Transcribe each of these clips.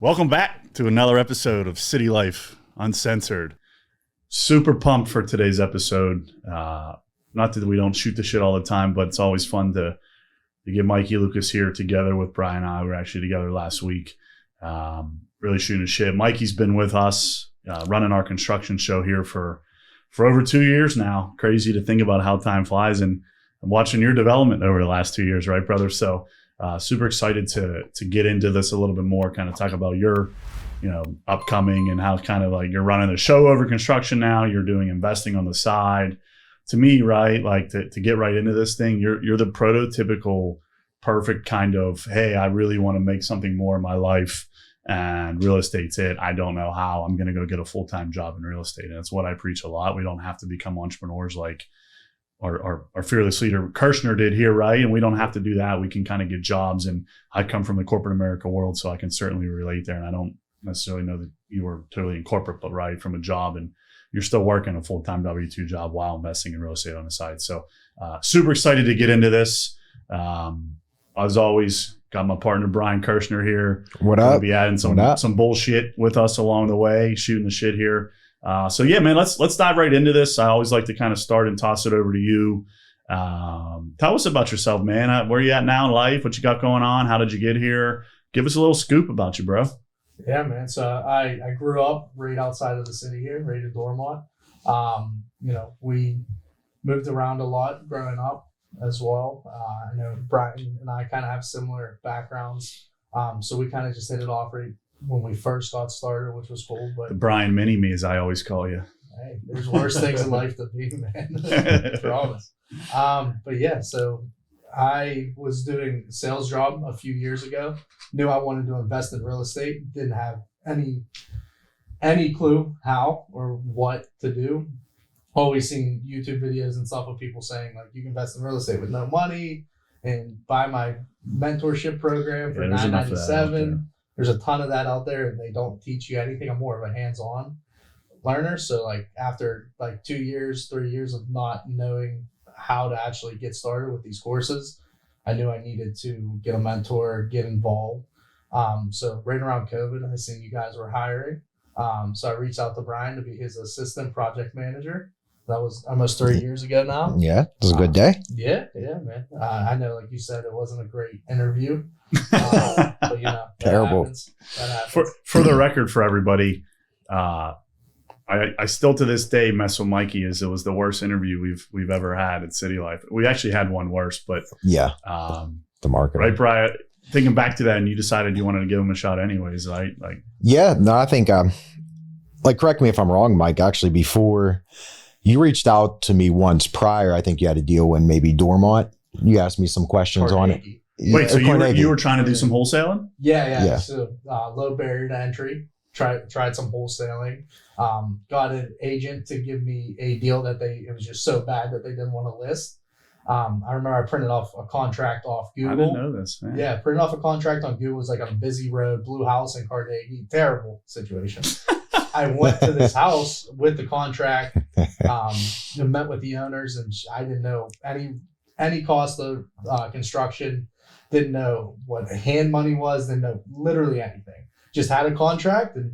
Welcome back to another episode of City Life Uncensored. Super pumped for today's episode. Not that we don't shoot the shit all the time, but it's always fun to get Mikey Lucas here together with Brian and I. We were actually together last week, really shooting the shit. Mikey's been with us, running our construction show here for over 2 years now. Crazy to think about how time flies, and I'm watching your development over the last 2 years, right, brother? So super excited to get into this a little bit more, kind of talk about your, upcoming and how kind of like you're running the show over construction now. You're doing investing on the side. To me, right, like to get right into this thing, you're the prototypical perfect kind of, hey, I really want to make something more in my life, and real estate's it. I don't know how. I'm going to go get a full-time job in real estate. And it's what I preach a lot. We don't have to become entrepreneurs like our fearless leader Kirshner did here, right? And we don't have to do that. We can kind of get jobs. And I come from the corporate America world, so I can certainly relate there. And I don't necessarily know that you were totally in corporate, but right, from a job, and you're still working a full-time W-2 job while investing in real estate on the side. So super excited to get into this. As always, got my partner Brian Kirshner here. What up? Gonna be adding some bullshit with us along the way, shooting the shit here. So yeah, man, let's dive right into this. I always like to kind of start and toss it over to you. Tell us about yourself, man. Where are you at now in life? What you got going on? How did you get here? Give us a little scoop about you, bro. Yeah, man. So I grew up right outside of the city here, right in Dormont. We moved around a lot growing up as well. I know Brian and I kind of have similar backgrounds. So we kind of just hit it off right when we first got started, which was cool. But the Brian Mini-Me, as I always call you. Hey, there's worse things in life to be, man. I promise. But yeah, so I was doing a sales job a few years ago. Knew I wanted to invest in real estate. Didn't have any clue how or what to do. Always seen YouTube videos and stuff of people saying like you can invest in real estate with no money and buy my mentorship program for $9.97. There's a ton of that out there, and they don't teach you anything. I'm more of a hands-on learner. So like after like 2 years, 3 years of not knowing how to actually get started with these courses, I knew I needed to get a mentor, get involved. So right around COVID, I seen you guys were hiring. So I reached out to Brian to be his assistant project manager. That was almost 3 years ago now. Yeah, it was a good day. Yeah, man. I know, like you said, it wasn't a great interview. But terrible. That happens. For the record, for everybody, I still to this day mess with Mikey as it was the worst interview we've ever had at City Life. We actually had one worse, but yeah, the market, right, Brian? Thinking back to that, and you decided you wanted to give him a shot anyways, right? Like, yeah, no, I think, correct me if I'm wrong, Mike. Actually, before you reached out to me once prior, I think you had a deal in maybe Dormont. You asked me some questions on it. Wait, so you were trying to do some wholesaling? Yeah. So low barrier to entry. Tried some wholesaling. Got an agent to give me a deal that it was just so bad that they didn't want to list. I remember I printed off a contract off Google. I didn't know this, man. Yeah, printed off a contract on Google. It was like on a busy road, blue house in Carnegie. Terrible situation. I went to this house with the contract, and met with the owners, and I didn't know any cost of construction. Didn't know what hand money was. Didn't know literally anything. Just had a contract, and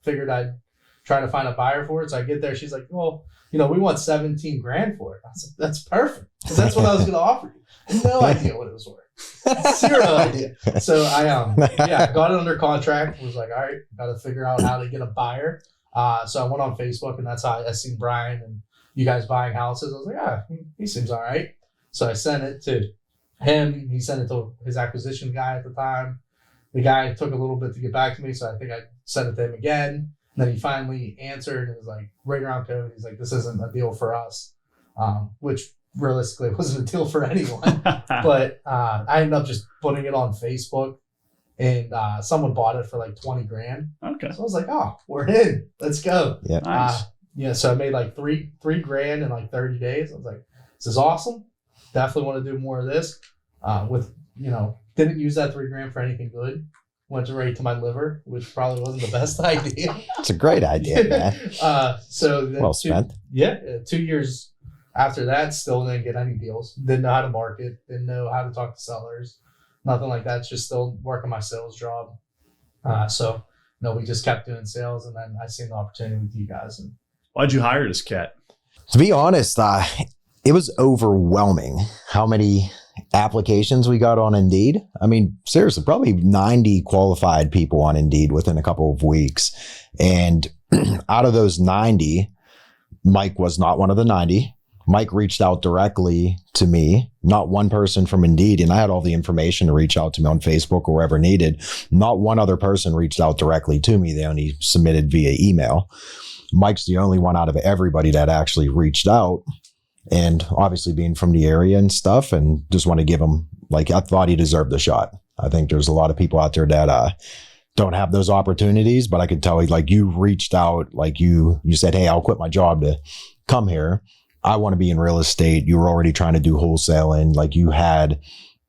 figured I'd try to find a buyer for it. So I get there, she's like, well, we want $17,000 for it. I said, that's perfect, because that's what I was going to offer you. No idea what it was worth. Zero idea. So I got it under contract. Was like, all right, got to figure out how to get a buyer. So I went on Facebook, and that's how I seen Brian and you guys buying houses. I was like, he seems all right. So I sent it to him. He sent it to his acquisition guy at the time. The guy took a little bit to get back to me, so I think I sent it to him again. And then he finally answered and was like, right around COVID, he's like, this isn't a deal for us, which realistically wasn't a deal for anyone. But I ended up just putting it on Facebook, and someone bought it for like $20,000. Okay. So I was like, we're in. Let's go. Yeah. Nice. So I made like $3,000 in like 30 days. I was like, this is awesome. Definitely want to do more of this. Didn't use that $3,000 for anything good. Went right to my liver, which probably wasn't the best idea. It's a great idea, man. So then well spent. 2 years after that, still didn't get any deals. Didn't know how to market. Didn't know how to talk to sellers. Nothing like that. Just still working my sales job. So, we just kept doing sales, and then I seen the opportunity with you guys. And Why'd you hire this cat? To be honest, it was overwhelming how many applications we got on Indeed. I mean, seriously, probably 90 qualified people on Indeed within a couple of weeks. And out of those 90, Mike was not one of the 90. Mike reached out directly to me, not one person from Indeed. And I had all the information to reach out to me on Facebook or wherever needed. Not one other person reached out directly to me. They only submitted via email. Mike's the only one out of everybody that actually reached out. And obviously being from the area and stuff, and just want to give him, I thought he deserved the shot. I think there's a lot of people out there that don't have those opportunities, but I could tell you reached out, you said, hey, I'll quit my job to come here. I want to be in real estate. You were already trying to do wholesaling. You had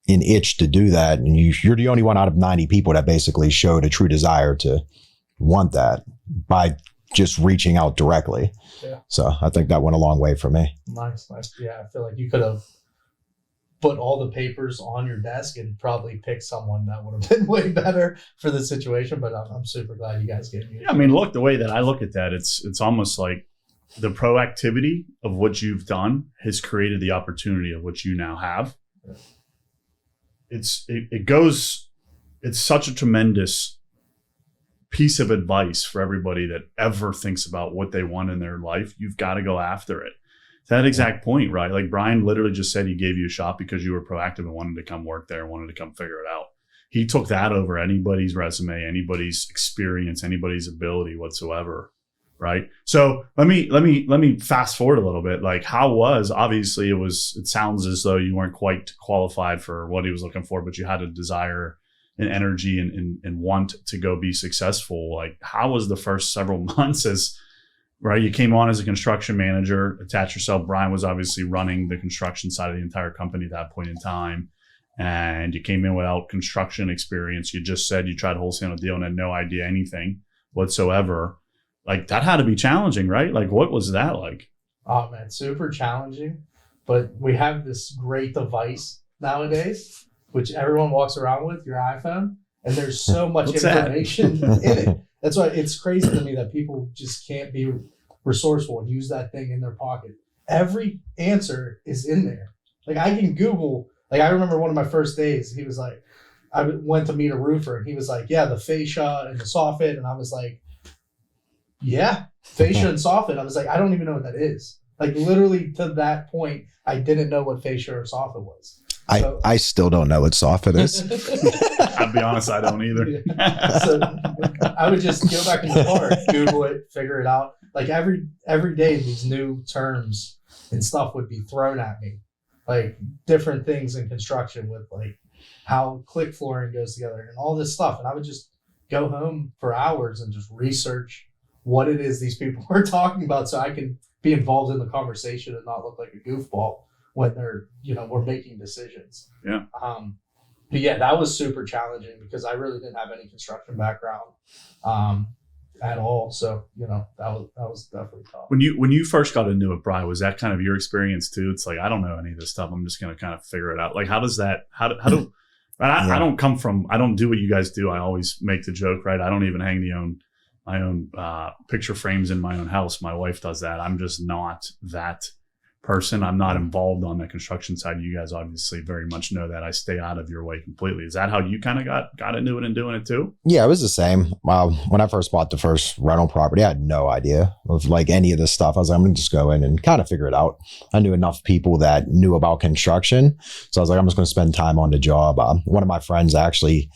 an itch to do that. And you're the only one out of 90 people that basically showed a true desire to want that by just reaching out directly. Yeah. So I think that went a long way for me. Nice. Yeah, I feel like you could have put all the papers on your desk and probably picked someone that would have been way better for the situation. But I'm super glad you guys gave me. Yeah, I mean, look, the way that I look at that, it's almost like the proactivity of what you've done has created the opportunity of what you now have. Yeah. It's such a tremendous piece of advice for everybody that ever thinks about what they want in their life. You've got to go after it. To that exact point, right? Like Brian literally just said he gave you a shot because you were proactive and wanted to come work there and wanted to come figure it out. He took that over anybody's resume, anybody's experience, anybody's ability whatsoever. Right. So let me fast forward a little bit. How was, obviously it sounds as though you weren't quite qualified for what he was looking for, but you had a desire and energy and want to go be successful. How was the first several months right? You came on as a construction manager, attached yourself. Brian was obviously running the construction side of the entire company at that point in time. And you came in without construction experience. You just said you tried wholesaling a deal and had no idea anything whatsoever. That had to be challenging, right? What was that like? Oh man, super challenging. But we have this great device nowadays, which everyone walks around with, your iPhone, and there's so much information in it. That's why it's crazy to me that people just can't be resourceful and use that thing in their pocket. Every answer is in there. I can Google, I remember one of my first days, he was like, I went to meet a roofer and he was like, yeah, the fascia and the soffit. And I was like, yeah, fascia and soffit. I was like, I don't even know what that is. Literally to that point, I didn't know what fascia or soffit was. I still don't know what soffit is. I'll be honest, I don't either. So I would just go back in the car, Google it, figure it out. Every day, these new terms and stuff would be thrown at me, different things in construction with how click flooring goes together and all this stuff. And I would just go home for hours and just research what it is these people are talking about, so I can be involved in the conversation and not look like a goofball when they're, we're making decisions. Yeah. But yeah, that was super challenging because I really didn't have any construction background at all. So, that was definitely tough. When you first got into it, Brian, was that kind of your experience too? It's I don't know any of this stuff. I'm just going to kind of figure it out. How does that, I don't do what you guys do. I always make the joke, right? I don't even hang my own picture frames in my own house. My wife does that. I'm just not that person. I'm not involved on the construction side. You guys obviously very much know that. I stay out of your way completely. Is that how you kind of got into it and doing it too? Yeah, it was the same. When I first bought the first rental property, I had no idea of any of this stuff. I was like, I'm going to just go in and kind of figure it out. I knew enough people that knew about construction. So I was like, I'm just going to spend time on the job. One of my friends actually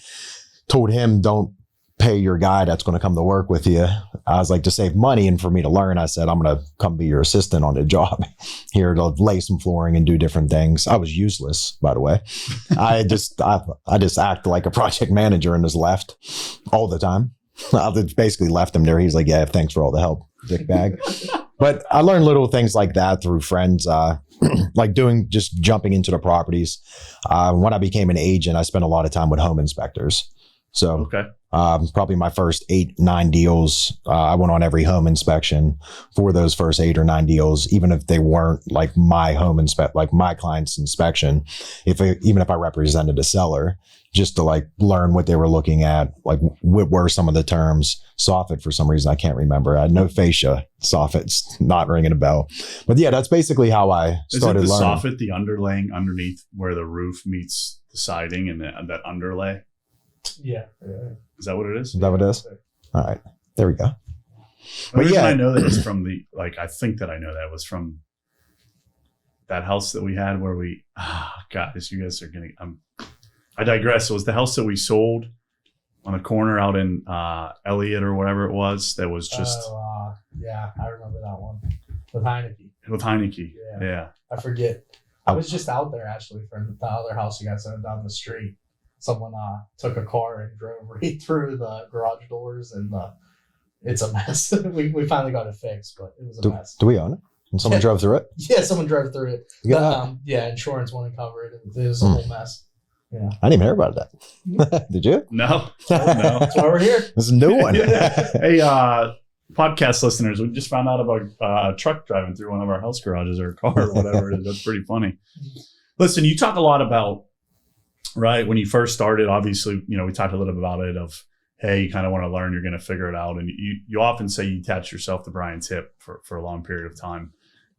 told him, don't pay your guy that's going to come to work with you. I was like, to save money and for me to learn, I said, I'm going to come be your assistant on the job here to lay some flooring and do different things. I was useless, by the way. I just act like a project manager and just left all the time. I basically left him there. He's like, yeah, thanks for all the help, dickbag. But I learned little things like that through friends, just jumping into the properties. When I became an agent, I spent a lot of time with home inspectors. So okay. Probably my first 8-9 deals, I went on every home inspection for those first 8 or 9 deals, even if they weren't my home my client's inspection. Even if I represented a seller, just to like learn what they were looking at. Like what were some of the terms? Soffit, for some reason, I can't remember. I know fascia, soffit's not ringing a bell. But yeah, that's basically how I started Isn't the learning. soffit the underlaying underneath where the roof meets the siding and that underlay? Yeah. Is that what it is? Is that what it is? All right. There we go. The reason yeah. I know that it's from I think that I know that was from that house that we had where guys, you guys are getting, I digress. It was the house that we sold on the corner out in Elliott or whatever it was. That was just. Yeah, I remember that one with Heineke. With Heineke. Yeah. I forget. I was just out there actually from the other house you guys had down the street. Someone took a car and drove right through the garage doors, and it's a mess. we finally got it fixed, but it was a mess. Do we own it? And someone drove through it? Yeah, someone drove through it. Yeah. Insurance wouldn't cover it. It was a whole mess. Yeah. I didn't even hear about that. Did you? No. That's why we're here. This is a new one. Hey, podcast listeners, we just found out about a truck driving through one of our house garages or a car or whatever it is. That's pretty funny. Listen, you talk a lot about, right, when you first started, obviously, we talked a little bit about it of, hey, you kind of want to learn, you're going to figure it out. And you often say you attach yourself to Brian's hip for a long period of time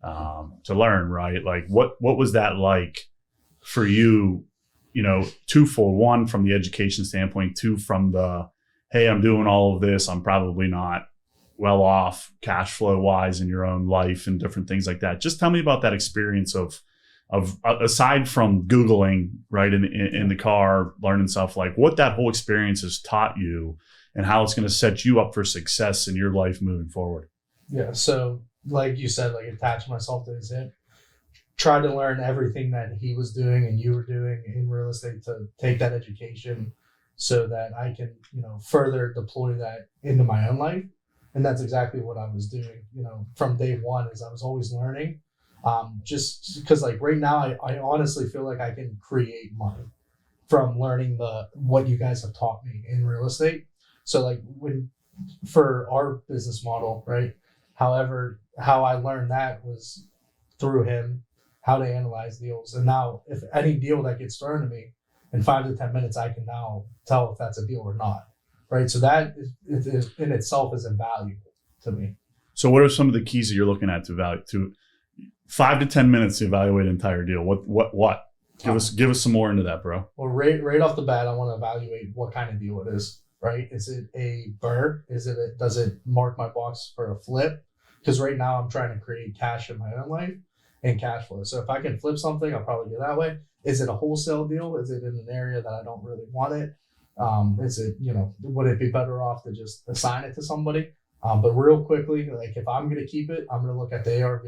to learn, right? Like what was that like for you, twofold? One, from the education standpoint, two, from the, hey, I'm doing all of this, I'm probably not well off cash flow wise in your own life and different things like that. Just tell me about that experience of aside from Googling, right, in the car, learning stuff, like what that whole experience has taught you and how it's going to set you up for success in your life moving forward. Yeah. So like you said, like attach myself to his hip, try to learn everything that he was doing and you were doing in real estate to take that education so that I can, further deploy that into my own life. And that's exactly what I was doing, from day one, is I was always learning. Just because like right now, I honestly feel like I can create money from learning what you guys have taught me in real estate. So like for our business model, right? However, how I learned that was through him, how to analyze deals. And now if any deal that gets thrown to me in 5 to 10 minutes, I can now tell if that's a deal or not. Right. So that is in itself is invaluable to me. So what are some of the keys that you're looking at to 5 to 10 minutes to evaluate an entire deal? What? Give us some more into that, bro. Well, right off the bat, I want to evaluate what kind of deal it is, right? Is it a burr? Does it mark my box for a flip? Because right now I'm trying to create cash in my own life and cash flow. So if I can flip something, I'll probably go that way. Is it a wholesale deal? Is it in an area that I don't really want it? Is it, would it be better off to just assign it to somebody? But real quickly, like if I'm going to keep it, I'm going to look at the ARV.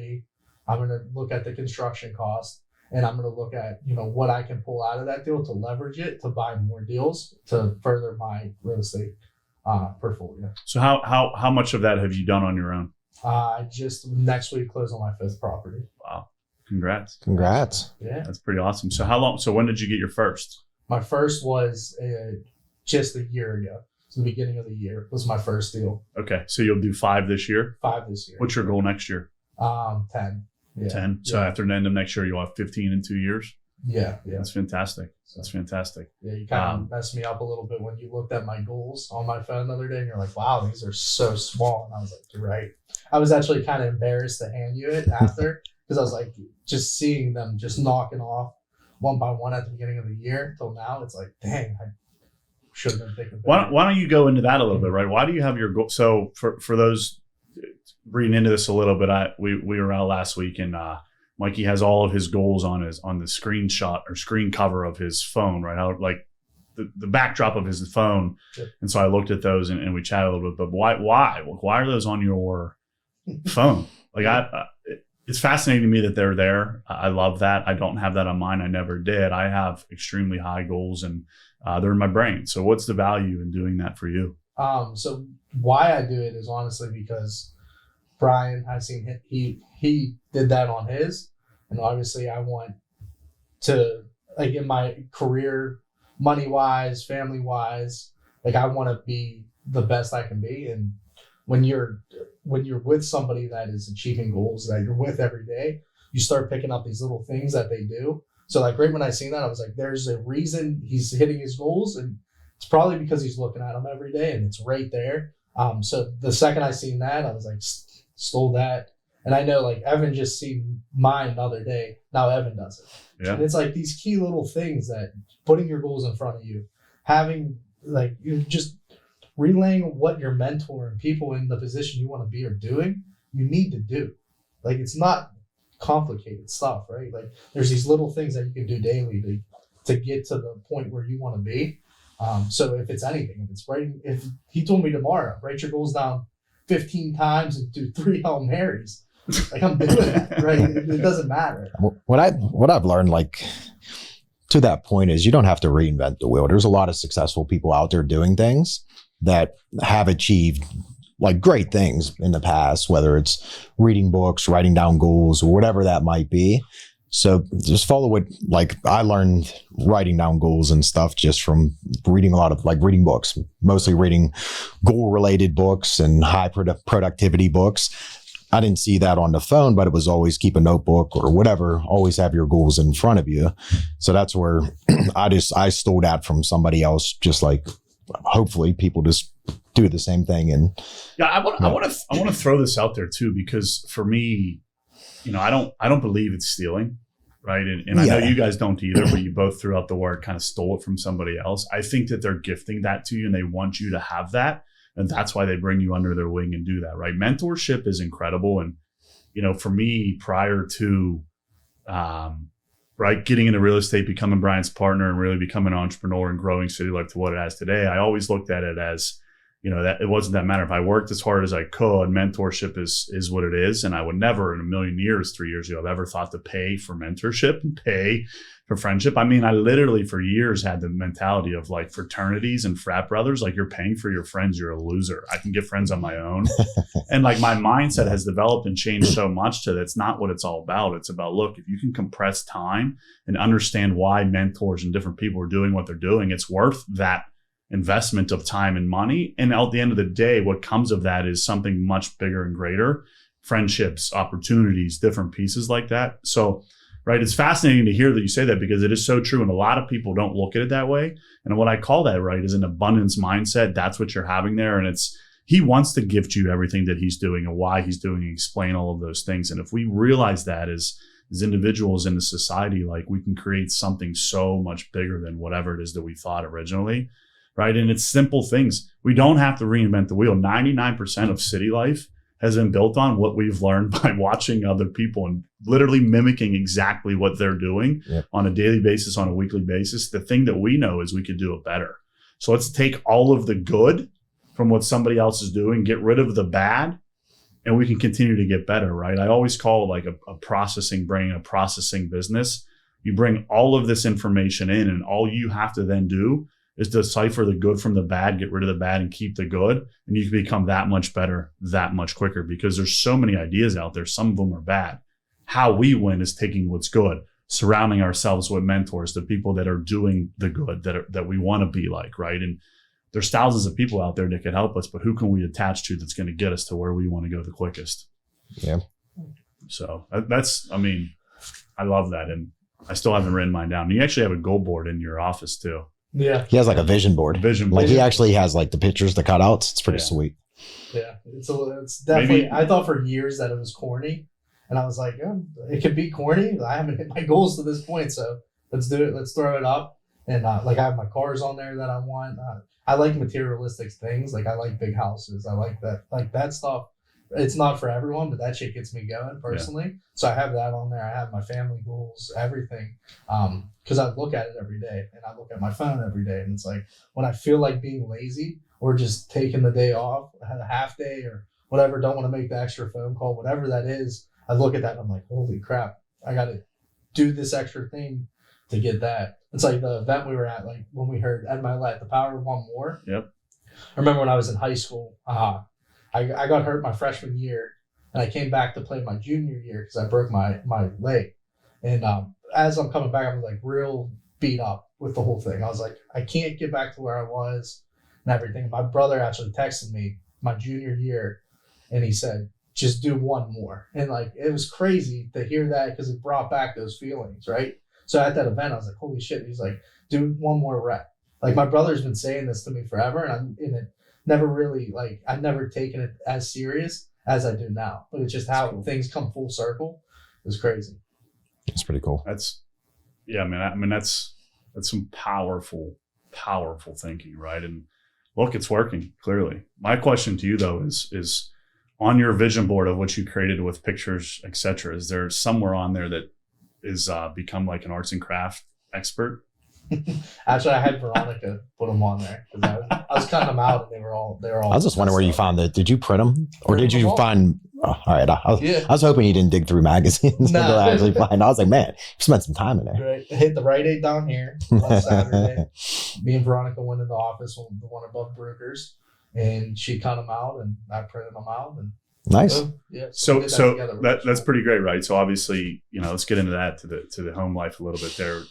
I'm going to look at the construction cost, and I'm going to look at, what I can pull out of that deal to leverage it to buy more deals to further my real estate portfolio. So how much of that have you done on your own? I just next week close on my 5th property. Wow. Congrats. Yeah. That's pretty awesome. So when did you get your first? My first was just a year ago. So the beginning of the year was my first deal. Okay. So you'll do 5 this year? 5 this year. What's your goal next year? 10. Yeah. 10. So after the end of next year, you'll have 15 in 2 years? Yeah. That's fantastic. Yeah, you kind of messed me up a little bit when you looked at my goals on my phone the other day and you're like, wow, these are so small. And I was like, you're right. I was actually kind of embarrassed to hand you it after because I was like, just seeing them just knocking off one by one at the beginning of the year till now, it's like, dang, I should have been thinking. Why don't you go into that a little bit, right? Why do you have your goal? So for those reading into this a little bit, we were out last week and Mikey has all of his goals on the screenshot or screen cover of his phone, right? How like the backdrop of his phone. Yep. And so I looked at those and we chatted a little bit, but why are those on your phone? Like it's fascinating to me that they're there. I love that. I don't have that on mine. I never did. I have extremely high goals and they're in my brain. So what's the value in doing that for you? So why I do it is honestly because Brian, I've seen him, he did that on his, and obviously I want to, like in my career, money wise, family wise, like I want to be the best I can be. And when you're with somebody that is achieving goals that you're with every day, you start picking up these little things that they do. So like right when I seen that, I was like, there's a reason he's hitting his goals, and it's probably because he's looking at them every day, and it's right there. So the second I seen that, I was like, stole that. And I know like Evan just seen mine the other day. Now Evan does it. Yeah. And it's like these key little things that putting your goals in front of you, having like you just relaying what your mentor and people in the position you want to be are doing, you need to do. Like it's not complicated stuff, right? Like there's these little things that you can do daily to get to the point where you want to be. So if it's anything, if it's writing, if he told me tomorrow, write your goals down 15 times and do 3 Hail Marys, like I'm doing that, right? It doesn't matter. What I've learned, like to that point, is you don't have to reinvent the wheel. There's a lot of successful people out there doing things that have achieved like great things in the past, whether it's reading books, writing down goals, or whatever that might be. So just follow what, like I learned writing down goals and stuff just from reading a lot of like reading books, mostly reading goal related books and high productivity books. I didn't see that on the phone, but it was always keep a notebook or whatever, always have your goals in front of you. So that's where I stole that from somebody else, just like hopefully people just do the same thing. And yeah, I want to throw this out there too, because for me, I don't believe it's stealing, right? And I know you guys don't either, but you both throughout the word kind of stole it from somebody else. I think that they're gifting that to you and they want you to have that. And that's why they bring you under their wing and do that, right? Mentorship is incredible. And, for me, prior to, getting into real estate, becoming Brian's partner and really becoming an entrepreneur and growing City Life to what it has today, I always looked at it as, that it wasn't that matter. If I worked as hard as I could, mentorship is what it is. And I would never in a million years, 3 years ago, have ever thought to pay for mentorship and pay for friendship. I mean, I literally for years had the mentality of like fraternities and frat brothers, like you're paying for your friends, you're a loser. I can get friends on my own. And like my mindset has developed and changed so much to that's not what it's all about. It's about, look, if you can compress time and understand why mentors and different people are doing what they're doing, it's worth that investment of time and money. And at the end of the day, what comes of that is something much bigger and greater, friendships, opportunities, different pieces like that. So, right, it's fascinating to hear that you say that because it is so true. And a lot of people don't look at it that way. And what I call that, right, is an abundance mindset. That's what you're having there. And he wants to gift you everything that he's doing and why he's doing and explain all of those things. And if we realize that as individuals in the society, like we can create something so much bigger than whatever it is that we thought originally. Right. And it's simple things. We don't have to reinvent the wheel. 99% of city life has been built on what we've learned by watching other people and literally mimicking exactly what they're doing on a daily basis, on a weekly basis. The thing that we know is we could do it better. So let's take all of the good from what somebody else is doing, get rid of the bad, and we can continue to get better. Right. I always call it like a processing brain, a processing business. You bring all of this information in and all you have to then do is decipher the good from the bad, get rid of the bad and keep the good. And you can become that much better, that much quicker because there's so many ideas out there. Some of them are bad. How we win is taking what's good, surrounding ourselves with mentors, the people that are doing the good that we want to be like, right? And there's thousands of people out there that can help us, but who can we attach to that's going to get us to where we want to go the quickest? Yeah. So I love that. And I still haven't written mine down. You actually have a goal board in your office too. Yeah. He has like a vision board. Like he actually has like the pictures, the cutouts. It's pretty sweet. Yeah. It's definitely, I thought for years that it was corny. And I was like, it could be corny. I haven't hit my goals to this point. So let's do it. Let's throw it up. And I have my cars on there that I want. I like materialistic things. Like I like big houses. I like that stuff. It's not for everyone, but that shit gets me going personally. Yeah. So I have that on there. I have my family goals, everything. Because I look at it every day and I look at my phone every day. And it's like when I feel like being lazy or just taking the day off, a half day or whatever, don't want to make the extra phone call, whatever that is, I look at that and I'm like, holy crap, I got to do this extra thing to get that. It's like the event we were at, like when we heard Ed Milet, The Power of One More. Yep. I remember when I was in high school, I got hurt my freshman year, and I came back to play my junior year because I broke my leg. And as I'm coming back, I was like real beat up with the whole thing. I was like, I can't get back to where I was and everything. My brother actually texted me my junior year, and he said, just do one more. And like, it was crazy to hear that because it brought back those feelings, right? So at that event, I was like, holy shit. He's like, do one more rep. Like my brother's been saying this to me forever, and I'm in it. Never really like I've never taken it as serious as I do now. But it's just how things come full circle. It was crazy. It's pretty cool. That's some powerful thinking, right? And look, it's working clearly. My question to you though is on your vision board of what you created with pictures, etc. Is there somewhere on there that is become like an arts and craft expert? Actually, I had Veronica put them on there because I was cutting them out, and they were all. I was just wondering where you found it. Did you print them, or did you find? Oh, all right, I was hoping you didn't dig through magazines to actually find. I was like, man, you spent some time in there. Right, hit the Rite Aid down here on Saturday. Me and Veronica went in the office, the one above Brugger's, and she cut them out, and I printed them out, and. Nice. So that's pretty great, right? So obviously, let's get into that to the home life a little bit there.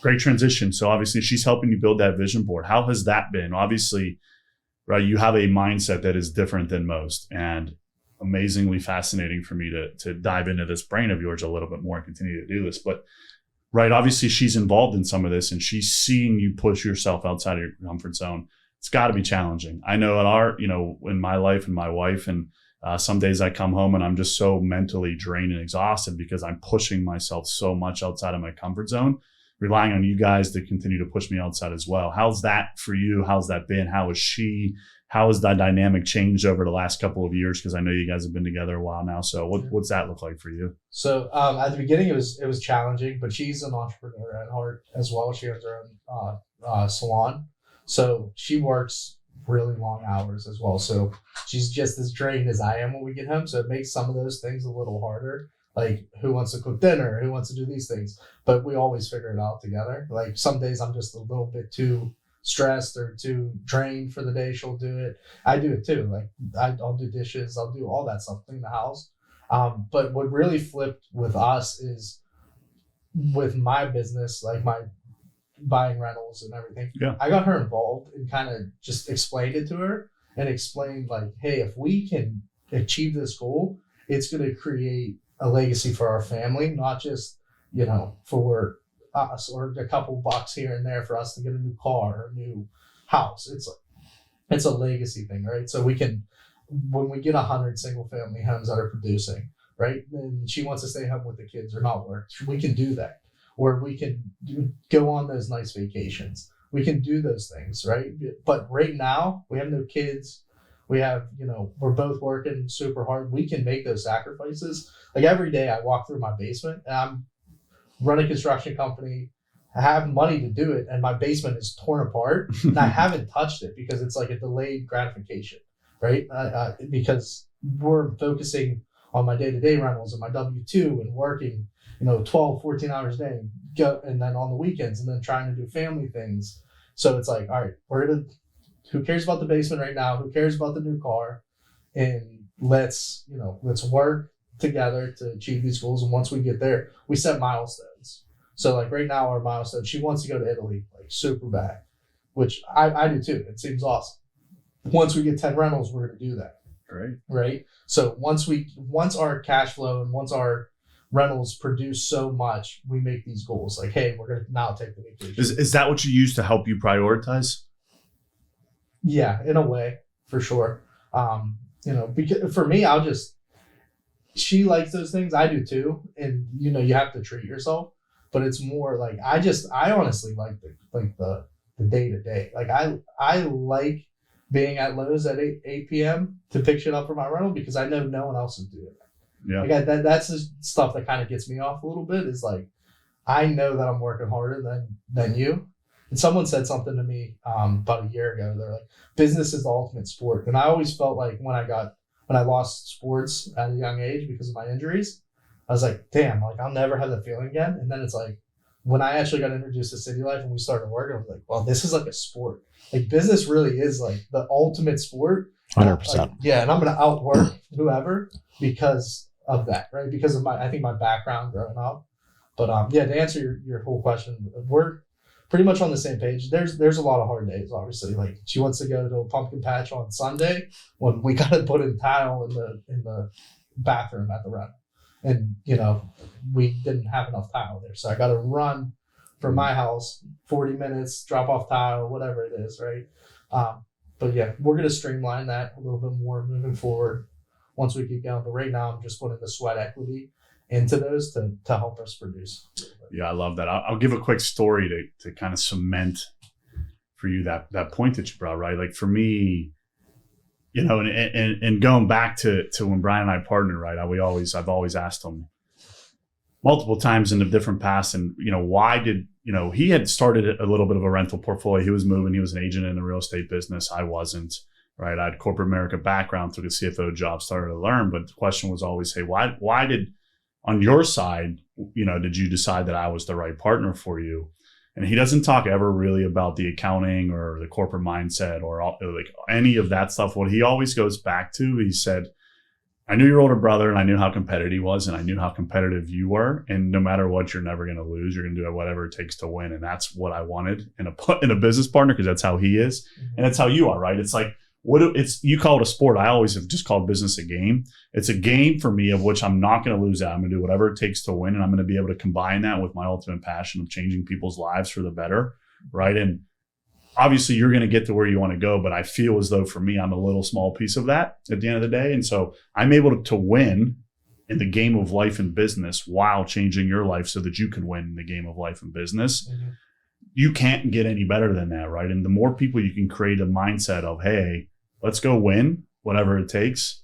Great transition. So obviously she's helping you build that vision board. How has that been? Obviously, right, you have a mindset that is different than most, and amazingly fascinating for me to dive into this brain of yours a little bit more and continue to do this. But right, obviously she's involved in some of this, and she's seeing you push yourself outside of your comfort zone. It's got to be challenging. I know in my life and my wife, and some days I come home and I'm just so mentally drained and exhausted because I'm pushing myself so much outside of my comfort zone, relying on you guys to continue to push me outside as well. How's that for you? How's that been? How is she? How has that dynamic changed over the last couple of years? Because I know you guys have been together a while now. So what's that look like for you? So at the beginning, it was challenging, but she's an entrepreneur at heart as well. She has her own salon. So she works really long hours as well. So she's just as drained as I am when we get home. So it makes some of those things a little harder. Like who wants to cook dinner? Who wants to do these things? But we always figure it out together. Like some days I'm just a little bit too stressed or too drained for the day. She'll do it. I do it too. Like I'll do dishes. I'll do all that stuff, clean the house. But what really flipped with us is with my business, like my buying rentals and everything. Yeah. I got her involved and kind of just explained it to her and explained like, hey, if we can achieve this goal, it's going to create a legacy for our family, not just, for us or a couple bucks here and there for us to get a new car or a new house. It's a legacy thing, right? So we can, when we get 100 single family homes that are producing, right? And she wants to stay home with the kids or not work. We can do that. Or we can go on those nice vacations. We can do those things, right? But right now, we have no kids. We have, we're both working super hard. We can make those sacrifices. Like every day I walk through my basement and I'm running a construction company. I have money to do it and my basement is torn apart and I haven't touched it because it's like a delayed gratification, right? Because we're focusing on my day-to-day rentals and my W-2 and working 12, 14 hours a day and then on the weekends and then trying to do family things. So it's like, all right, who cares about the basement right now? Who cares about the new car? And let's work together to achieve these goals. And once we get there, we set milestones. So like right now our milestone, she wants to go to Italy, like super bad, which I do too. It seems awesome. Once we get 10 rentals, we're going to do that. Great. Right. So once our cash flow and once our rentals produce so much, we make these goals like, hey, we're going to now take the vacation. Is that what you use to help you prioritize? Yeah, in a way, for sure. Because for me, she likes those things. I do too. And, you have to treat yourself, but it's more like, I honestly like the day to day. Like I like being at Lowe's at 8 p.m. to pick shit up for my rental because I know no one else is doing it. Yeah. Like that's the stuff that kind of gets me off a little bit is like, I know that I'm working harder than you. And someone said something to me about a year ago. They're like, business is the ultimate sport. And I always felt like when I lost sports at a young age because of my injuries, I was like, damn, like I'll never have that feeling again. And then it's like, when I actually got introduced to City Life and we started working, I was like, well, this is like a sport. Like business really is like the ultimate sport. 100%. Like, yeah. And I'm going to outwork whoever because of that, right? Because of I think my background growing up. But to answer your whole question, we're pretty much on the same page. There's a lot of hard days, obviously. Like she wants to go to a pumpkin patch on Sunday when we got to put in tile in the bathroom at the rental. and we didn't have enough tile there, so I got to run from my house 40 minutes, drop off tile, whatever it is, right? But yeah, we're gonna streamline that a little bit more moving forward once we get going. But right now, I'm just putting the sweat equity into those to help us produce. Yeah, I love that. I'll give a quick story to kind of cement for you that point that you brought, right? Like for me, and going back to when Brian and I partnered, right? I've always asked him multiple times in the different past, and why did he had started a little bit of a rental portfolio. He was moving. He was an agent in the real estate business. I wasn't, right? I had corporate America background, took a CFO job, started to learn. But the question was always, hey, why did on your side, did you decide that I was the right partner for you? And he doesn't talk ever really about the accounting or the corporate mindset or like any of that stuff. What he always goes back to, he said, I knew your older brother and I knew how competitive he was and I knew how competitive you were. And no matter what, you're never going to lose. You're going to do whatever it takes to win. And that's what I wanted in a business partner, because that's how he is. And that's how you are, right? It's like, you call it a sport. I always have just called business a game. It's a game for me of which I'm not going to lose at. I'm going to do whatever it takes to win. And I'm going to be able to combine that with my ultimate passion of changing people's lives for the better, right? And obviously you're going to get to where you want to go, but I feel as though for me, I'm a little small piece of that at the end of the day. And so I'm able to win in the game of life and business while changing your life so that you can win in the game of life and business. Mm-hmm. You can't get any better than that, right? And the more people you can create a mindset of, hey, let's go win, whatever it takes,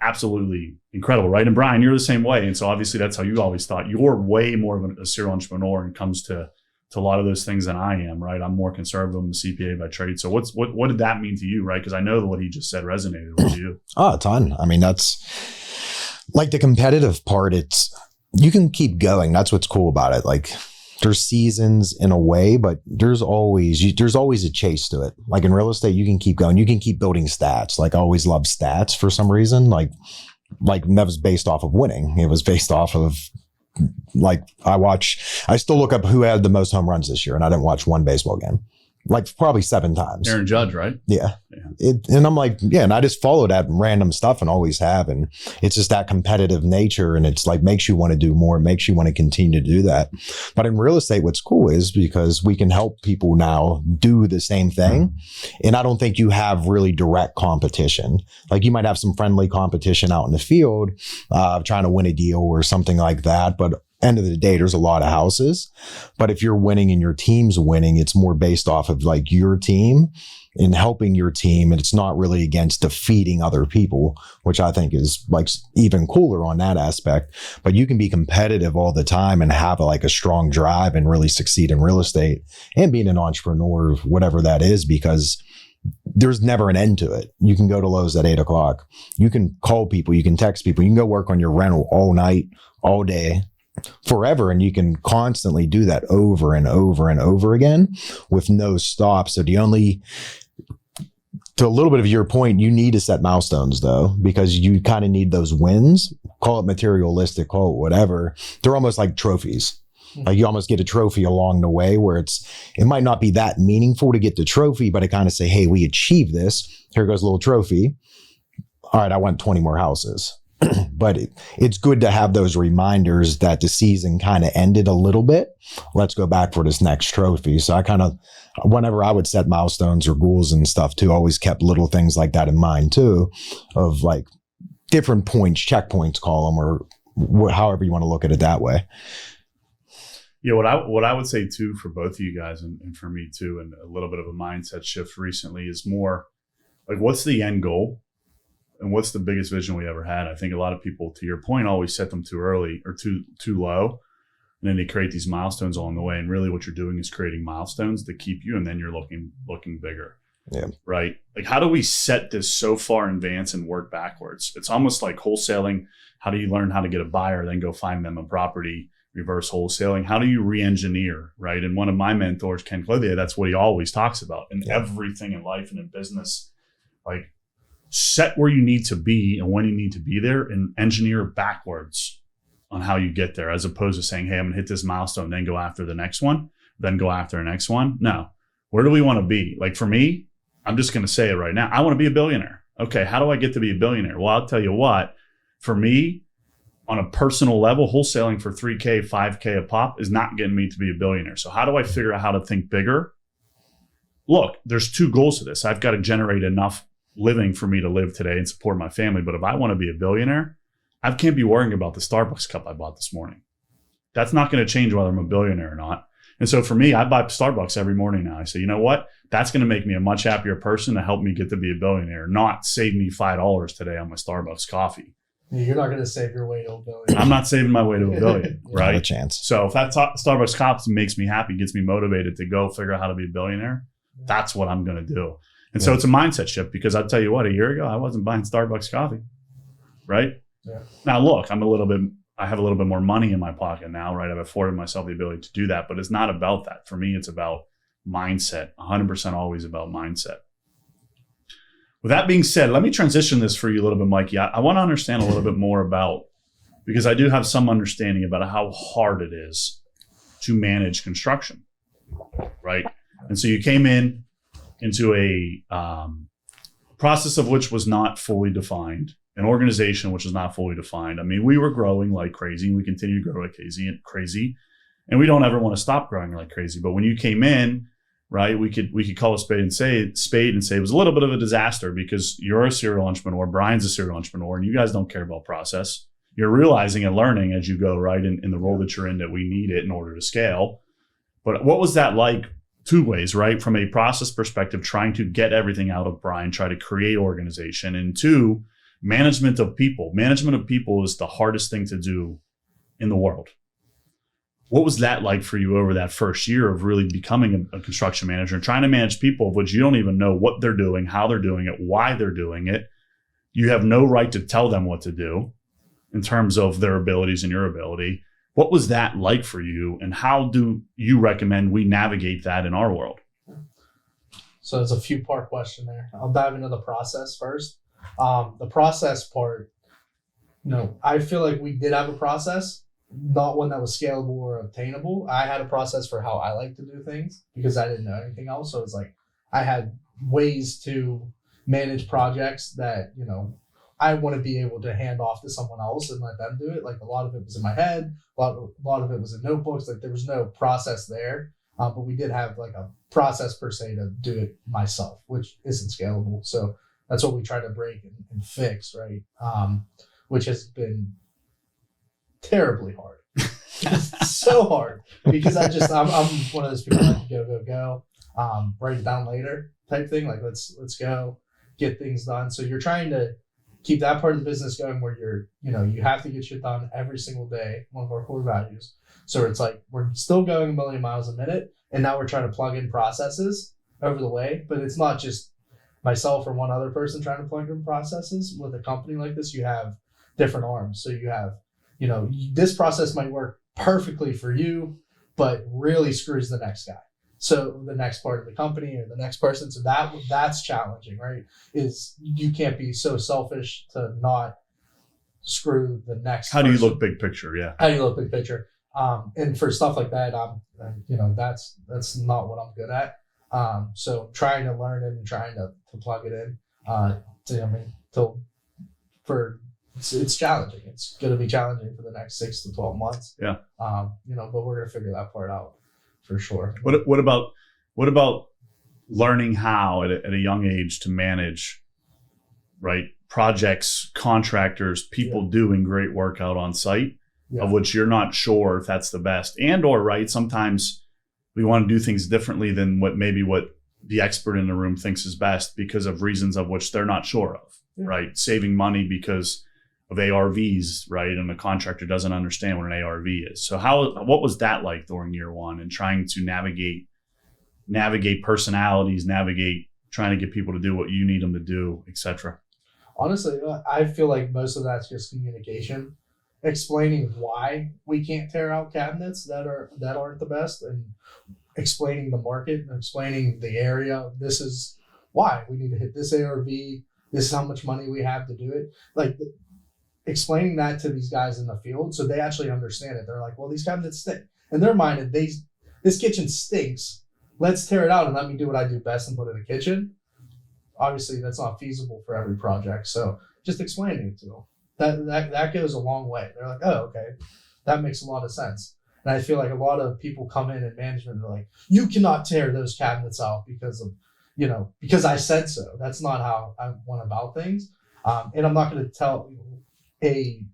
absolutely incredible, right? And Brian, you're the same way. And so obviously that's how you always thought. You're way more of a serial entrepreneur when it comes to a lot of those things than I am, right? I'm more conservative. I'm a CPA by trade. So what did that mean to you, right? Because I know that what he just said resonated with you. Oh, a ton. I mean, that's like the competitive part. You can keep going. That's what's cool about it. Like there's seasons in a way, but there's always a chase to it. Like in real estate, you can keep going. You can keep building stats. Like I always love stats for some reason. Like that was based off of winning. It was based off of I still look up who had the most home runs this year, and I didn't watch one baseball game. Like probably 7 times. Aaron Judge, right? Yeah. And I'm like, yeah. And I just follow that random stuff and always have. And it's just that competitive nature. And it's like, makes you want to do more, makes you want to continue to do that. But in real estate, what's cool is because we can help people now do the same thing. And I don't think you have really direct competition. Like you might have some friendly competition out in the field, trying to win a deal or something like that. But end of the day, there's a lot of houses, but if you're winning and your team's winning, it's more based off of like your team and helping your team. And it's not really against defeating other people, which I think is like even cooler on that aspect. But you can be competitive all the time and have like a strong drive and really succeed in real estate and being an entrepreneur, whatever that is, because there's never an end to it. You can go to Lowe's at 8:00. You can call people, you can text people, you can go work on your rental all night, all day, forever, and you can constantly do that over and over and over again with no stop. So to a little bit of your point, you need to set milestones though, because you kind of need those wins. Call it materialistic, call it whatever. They're almost like trophies. Like you almost get a trophy along the way where it might not be that meaningful to get the trophy, but it kind of say, hey, we achieved this. Here goes a little trophy. All right, I want 20 more houses. But it's good to have those reminders that the season kind of ended a little bit. Let's go back for this next trophy. So I kind of, whenever I would set milestones or goals and stuff too, always kept little things like that in mind too, of like different points, checkpoints, call them, or however you want to look at it that way. Yeah, what I would say too for both of you guys and for me too, and a little bit of a mindset shift recently is more like, what's the end goal? And what's the biggest vision we ever had? I think a lot of people, to your point, always set them too early or too low. And then they create these milestones along the way. And really what you're doing is creating milestones that keep you, and then you're looking bigger. Yeah. Right? Like, how do we set this so far in advance and work backwards? It's almost like wholesaling. How do you learn how to get a buyer, then go find them a property, reverse wholesaling? How do you re-engineer, right? And one of my mentors, Ken Clothier, that's what he always talks about in everything in life and in business. Like, set where you need to be and when you need to be there and engineer backwards on how you get there, as opposed to saying, hey, I'm going to hit this milestone, then go after the next one, then go after the next one. No. Where do we want to be? Like for me, I'm just going to say it right now. I want to be a billionaire. Okay. How do I get to be a billionaire? Well, I'll tell you what, for me, on a personal level, wholesaling for $3K, $5K a pop is not getting me to be a billionaire. So how do I figure out how to think bigger? Look, there's two goals to this. I've got to generate enough living for me to live today and support my family. But if I want to be a billionaire, I can't be worrying about the Starbucks cup I bought this morning. That's not going to change whether I'm a billionaire or not. And so for me, I buy Starbucks every morning now. I say, you know what? That's going to make me a much happier person to help me get to be a billionaire, not save me $5 today on my Starbucks coffee. You're not going to save your way to a billion. I'm not saving my way to a billion, right? Not a chance. So if that Starbucks coffee makes me happy, gets me motivated to go figure out how to be a billionaire, that's what I'm going to do. And so it's a mindset shift, because I'll tell you what, a year ago, I wasn't buying Starbucks coffee, right? Yeah. Now, look, I have a little bit more money in my pocket now, right? I've afforded myself the ability to do that, but it's not about that. For me, it's about mindset, 100% always about mindset. With that being said, let me transition this for you a little bit, Mikey. I want to understand a little bit more about, because I do have some understanding about how hard it is to manage construction, right? And so you came into a process of which was not fully defined, an organization which was not fully defined. I mean, we were growing like crazy, and we continue to grow like crazy, and we don't ever want to stop growing like crazy. But when you came in, right, we could call a spade and say it was a little bit of a disaster, because you're a serial entrepreneur, Brian's a serial entrepreneur, and you guys don't care about process. You're realizing and learning as you go, right, in the role that you're in, that we need it in order to scale. But what was that like? Two ways, right? From a process perspective, trying to get everything out of Brian, try to create organization, and two, management of people. Management of people is the hardest thing to do in the world. What was that like for you over that first year of really becoming a construction manager and trying to manage people of which you don't even know what they're doing, how they're doing it, why they're doing it? You have no right to tell them what to do in terms of their abilities and your ability. What was that like for you, and how do you recommend we navigate that in our world? So it's a few part question there. I'll dive into the process first. The process part, I feel like we did have a process, not one that was scalable or obtainable. I had a process for how I like to do things because I didn't know anything else. So it's like I had ways to manage projects that, I want to be able to hand off to someone else and let them do it. Like a lot of it was in my head, a lot of it was in notebooks. Like there was no process there, but we did have like a process per se to do it myself, which isn't scalable. So that's what we try to break and fix, right? Which has been terribly hard. So hard because I'm one of those people that go, write it down later type thing. Like let's go get things done. So you're trying to keep that part of the business going where you have to get shit done every single day. One of our core values. So it's like we're still going a million miles a minute, and now we're trying to plug in processes over the way. But it's not just myself or one other person trying to plug in processes. With a company like this, you have different arms. So you have, this process might work perfectly for you, but really screws the next guy. So the next part of the company or the next person. So that's challenging, right? Is you can't be so selfish to not screw the next How do you look big picture? Yeah. How do you look big picture? And for stuff like that, that's not what I'm good at. So trying to learn it and trying to plug it in, it's challenging. It's going to be challenging for the next 6 to 12 months. Yeah. But we're going to figure that part out for sure. What about learning how at a young age to manage, right, projects, contractors, people doing great work out on site, of which you're not sure if that's the best, and or right, sometimes we want to do things differently than what the expert in the room thinks is best because of reasons of which they're not sure of, right? Saving money because of ARVs, right? And the contractor doesn't understand what an ARV is. So what was that like during year one and trying to navigate personalities, trying to get people to do what you need them to do, etc.? Honestly, I feel like most of that's just communication, explaining why we can't tear out cabinets that aren't the best, and explaining the market and explaining the area. This is why we need to hit this ARV. This is how much money we have to do it. Like explaining that to these guys in the field so they actually understand it. They're like, well, these cabinets stink. In their mind, this kitchen stinks. Let's tear it out and let me do what I do best and put it in the kitchen. Obviously, that's not feasible for every project. So just explaining it to them. that goes a long way. They're like, oh, okay, that makes a lot of sense. And I feel like a lot of people come in management and are like, you cannot tear those cabinets out because of, because I said so. That's not how I went about things. And I'm not going to tell a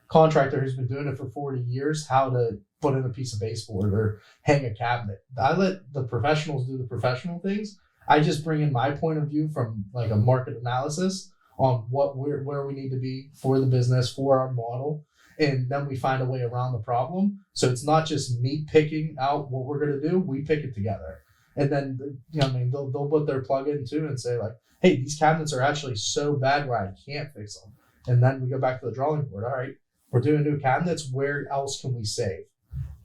contractor who's been doing it for 40 years how to put in a piece of baseboard or hang a cabinet. I let the professionals do the professional things. I just bring in my point of view from like a market analysis on where we need to be for the business, for our model. And then we find a way around the problem. So it's not just me picking out what we're going to do. We pick it together. And then, they'll put their plug in too and say like, hey, these cabinets are actually so bad where I can't fix them. And then we go back to the drawing board. All right, we're doing new cabinets. Where else can we save?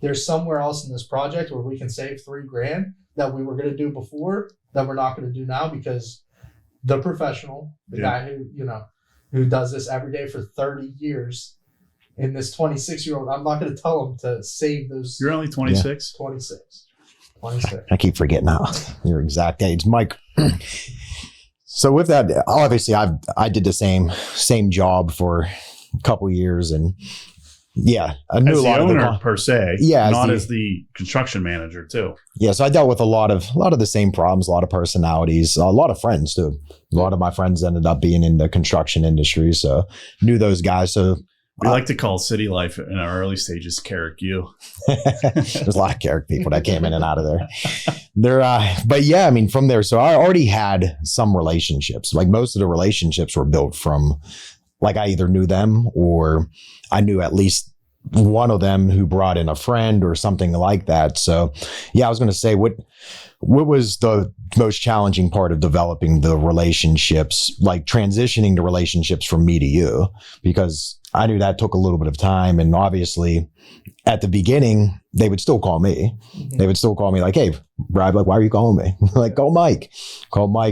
There's somewhere else in this project where we can save $3,000 that we were going to do before that we're not going to do now because the professional, the guy who does this every day for 30 years, in this 26-year-old, I'm not going to tell him to save those. You're only 26? 26. I keep forgetting now your exact age, Mike. So with that, obviously I did the same job for a couple of years, and I knew as a lot the owner of the per se, not as the construction manager too. Yeah, so I dealt with a lot of the same problems, a lot of personalities, a lot of friends too. A lot of my friends ended up being in the construction industry, so knew those guys. So we like to call city life in our early stages Carrick U. There's a lot of Carrick people that came in and out of there. But yeah, I mean, from there, so I already had some relationships. Like most of the relationships were built from, like I either knew them or I knew at least one of them who brought in a friend or something like that. So yeah, I was going to say, what was the most challenging part of developing the relationships, like transitioning the relationships from me to you? Because I knew that took a little bit of time. And obviously at the beginning, they would still call me. Mm-hmm. They would still call me like, hey, Brad, like, why are you calling me? Like, call Mike.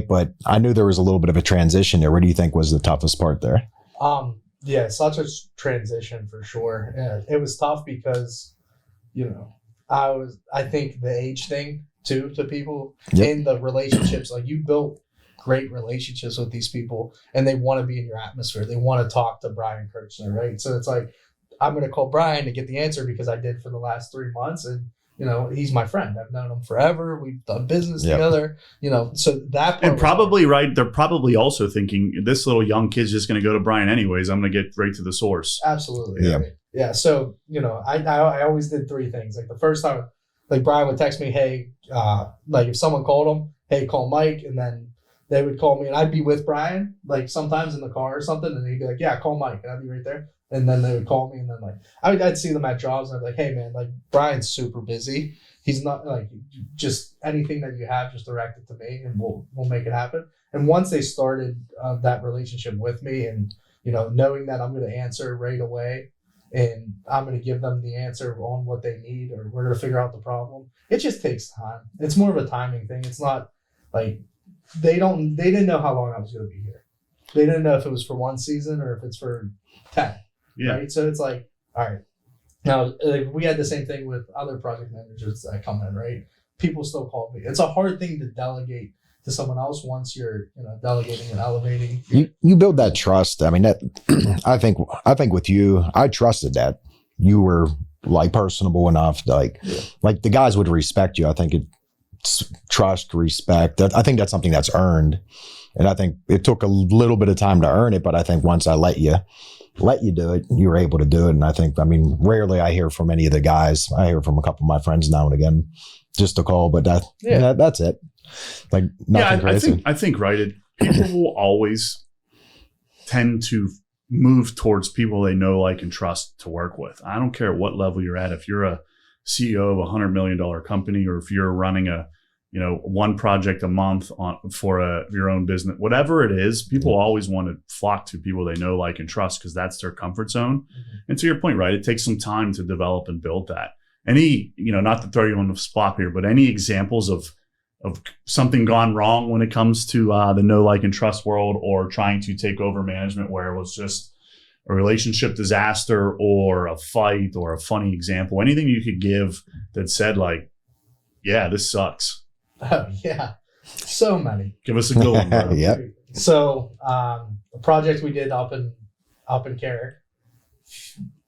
But I knew there was a little bit of a transition there. What do you think was the toughest part there? Yeah, such a transition for sure. Yeah, it was tough because, I think the age thing too, to people in the relationships, like you built great relationships with these people and they want to be in your atmosphere. They want to talk to Brian Kirchner, right? So it's like, I'm going to call Brian to get the answer because I did for the last 3 months and, he's my friend. I've known him forever. We've done business together, so that part. And probably right. They're probably also thinking this little young kid's just going to go to Brian anyways. I'm going to get right to the source. Absolutely. Yeah. Right? Yeah. So, I always did 3 things. Like the first time, like Brian would text me, hey, like if someone called him, hey, call Mike. And then they would call me and I'd be with Brian, like sometimes in the car or something. And he'd be like, yeah, call Mike. And I'd be right there. And then they would call me and then like, I'd see them at jobs and I'd be like, hey man, like Brian's super busy. He's not like, just anything that you have, just direct it to me and we'll make it happen. And once they started that relationship with me and, knowing that I'm going to answer right away and I'm going to give them the answer on what they need or we're going to figure out the problem. It just takes time. It's more of a timing thing. It's not like they didn't know how long I was going to be here. They didn't know if it was for 1 season or if it's for 10. Yeah. Right. So it's like, all right. Now, like, we had the same thing with other project managers that come in, right? People still call me. It's a hard thing to delegate to someone else once you're, delegating and elevating. You build that trust. I mean, that I think with you, I trusted that you were like personable enough, like the guys would respect you. I think it's trust, respect. I think that's something that's earned. And I think it took a little bit of time to earn it, but I think once I let you do it, you were able to do it. And I think, rarely I hear from any of the guys. I hear from a couple of my friends now and again, just a call, but that's it. Like nothing crazy. I think right. People will always tend to move towards people they know, like, and trust to work with. I don't care what level you're at. If you're a CEO of a $100 million company, or if you're running a, one project a month for your own business, whatever it is, people always want to flock to people they know, like, and trust because that's their comfort zone. Mm-hmm. And to your point, right, it takes some time to develop and build that. Any, not to throw you on the spot here, but any examples of something gone wrong when it comes to the know, like, and trust world, or trying to take over management where it was just a relationship disaster or a fight or a funny example, anything you could give that said like, yeah, this sucks. Oh, yeah. So many. Give us a good one, bro. Yeah. So a project we did up in Carrick,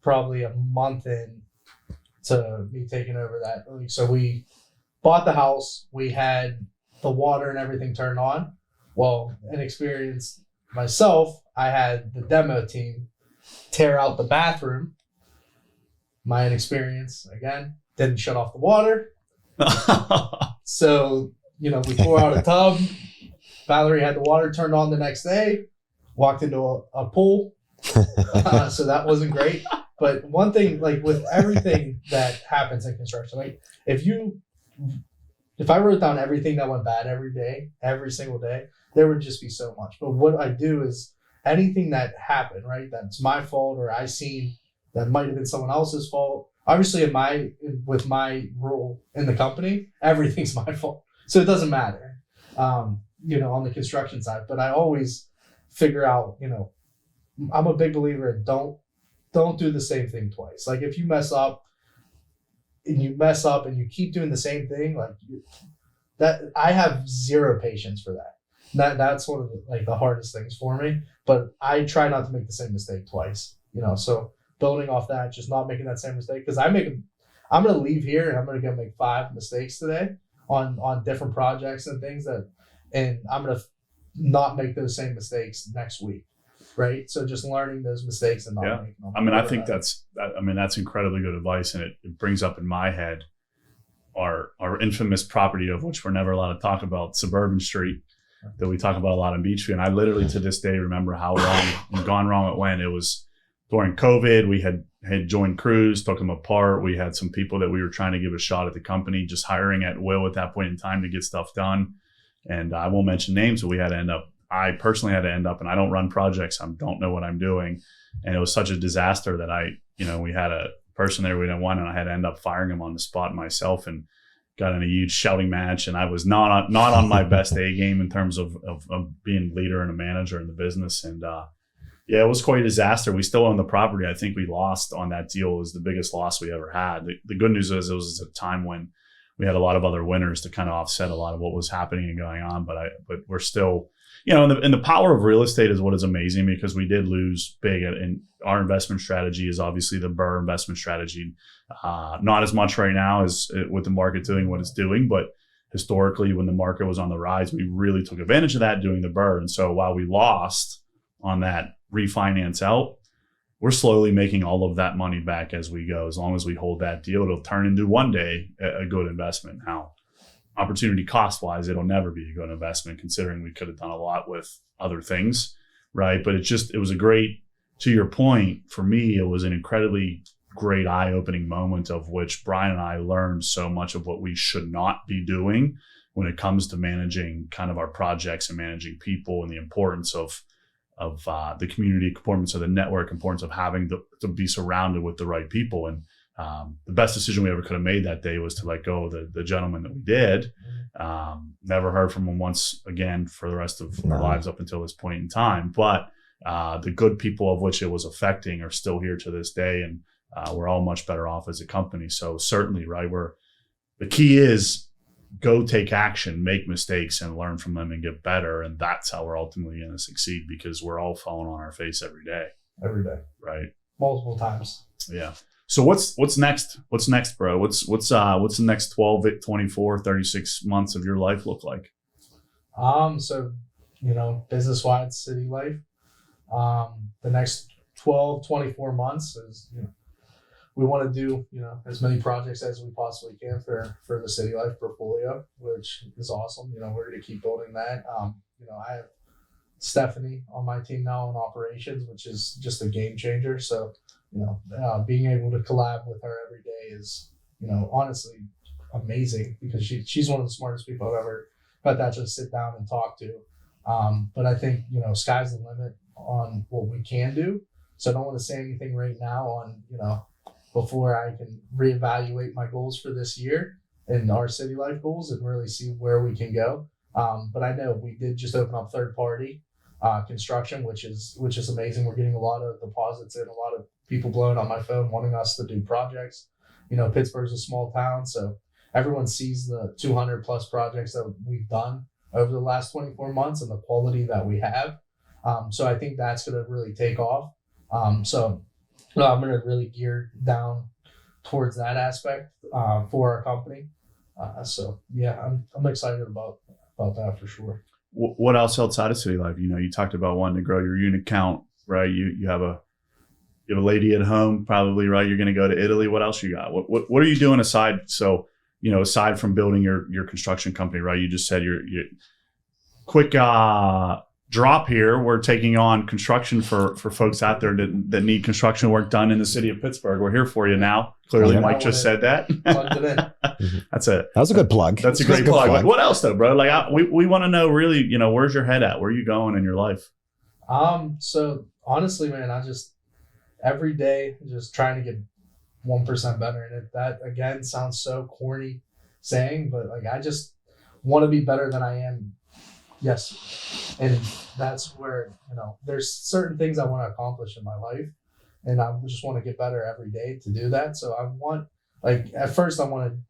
probably a month in to me taking over that. So we bought the house. We had the water and everything turned on. Well, inexperienced myself, I had the demo team tear out the bathroom. My inexperience, again, didn't shut off the water. So, we pour out a tub. Valerie had the water turned on the next day, walked into a pool. So that wasn't great. But one thing, like with everything that happens in construction, like if I wrote down everything that went bad every day, every single day, there would just be so much. But what I do is anything that happened, right, that's my fault or I seen that might have been someone else's fault. Obviously, with my role in the company, everything's my fault. So it doesn't matter, on the construction side. But I always figure out, I'm a big believer in don't do the same thing twice. Like if you mess up and you keep doing the same thing, like that, I have zero patience for that. That's one of the hardest things for me. But I try not to make the same mistake twice. So building off that, just not making that same mistake, because I'm going to leave here and I'm going to go make 5 mistakes today on different projects and things and I'm going to not make those same mistakes next week. Right. So just learning those mistakes and not making them. I mean, I think that's incredibly good advice. And it brings up in my head our infamous property, of which we're never allowed to talk about, Suburban Street, that we talk about a lot in Beachview. And I literally to this day remember how wrong it went. It was during COVID. We had joined crews, took them apart. We had some people that we were trying to give a shot at the company, just hiring at will at that point in time to get stuff done. And I won't mention names, but I personally had to end up, and I don't run projects. I don't know what I'm doing. And it was such a disaster that we had a person there we didn't want, and I had to end up firing him on the spot myself and got in a huge shouting match. And I was not on my best A game in terms of being leader and a manager in the business. And it was quite a disaster. We still own the property. I think we lost on that deal. It was the biggest loss we ever had. The good news is it was a time when we had a lot of other winners to kind of offset a lot of what was happening and going on. But we're still, and the power of real estate is what is amazing, because we did lose big. And our investment strategy is obviously the BRRRR investment strategy. Not as much right now as with the market doing what it's doing, but historically when the market was on the rise, we really took advantage of that doing the BRRRR. And so while we lost on that refinance out, we're slowly making all of that money back as we go. As long as we hold that deal, it'll turn into one day a good investment. Now, opportunity cost wise, it'll never be a good investment, considering we could have done a lot with other things, right? But it was a great, to your point, for me, it was an incredibly great eye-opening moment, of which Brian and I learned so much of what we should not be doing when it comes to managing kind of our projects and managing people, and the importance of the community, importance of the network, importance of having to be surrounded with the right people. And the best decision we ever could have made that day was to let go of the gentleman that we did. Never heard from him once again for the rest of our lives up until this point in time. But the good people of which it was affecting are still here to this day, and we're all much better off as a company. So certainly, right, the key is go take action, make mistakes, and learn from them and get better. And that's how we're ultimately going to succeed, because we're all falling on our face every day. Every day. Right. Multiple times. Yeah. So what's next? What's next, bro? What's the next 12, 24, 36 months of your life look like? So, business-wise, city life. The next 12, 24 months is, we want to do, as many projects as we possibly can for the CityLife portfolio, which is awesome. We're going to keep building that. I have Stephanie on my team now in operations, which is just a game changer. So, being able to collab with her every day is, honestly amazing, because she's one of the smartest people I've ever got to just sit down and talk to. But I think, sky's the limit on what we can do. So I don't want to say anything right now on, before I can reevaluate my goals for this year and our city life goals and really see where we can go. But I know we did just open up third party construction, which is amazing. We're getting a lot of deposits in, a lot of people blowing up my phone wanting us to do projects. Pittsburgh's a small town, so everyone sees the 200 plus projects that we've done over the last 24 months and the quality that we have. So I think that's going to really take off. So No, I'm going to really gear down towards that aspect for our company. So yeah, I'm excited about that for sure. What else outside of City Life? You talked about wanting to grow your unit count, right? You have a lady at home, probably, right? You're going to go to Italy. What else you got? What are you doing aside? So, aside from building your construction company, right? You just said you quick drop here. We're taking on construction for folks out there that need construction work done in the city of Pittsburgh. We're here for you now. Clearly, Mike just said that. Plugged it in. That's it. That was a good plug. That's a great plug. What else though, bro? Like we want to know really, where's your head at? Where are you going in your life? So honestly, man, I just every day just trying to get 1% better. And that again sounds so corny saying, but like I just want to be better than I am. Yes. And that's where, there's certain things I want to accomplish in my life. And I just want to get better every day to do that. So I want, at first I wanted,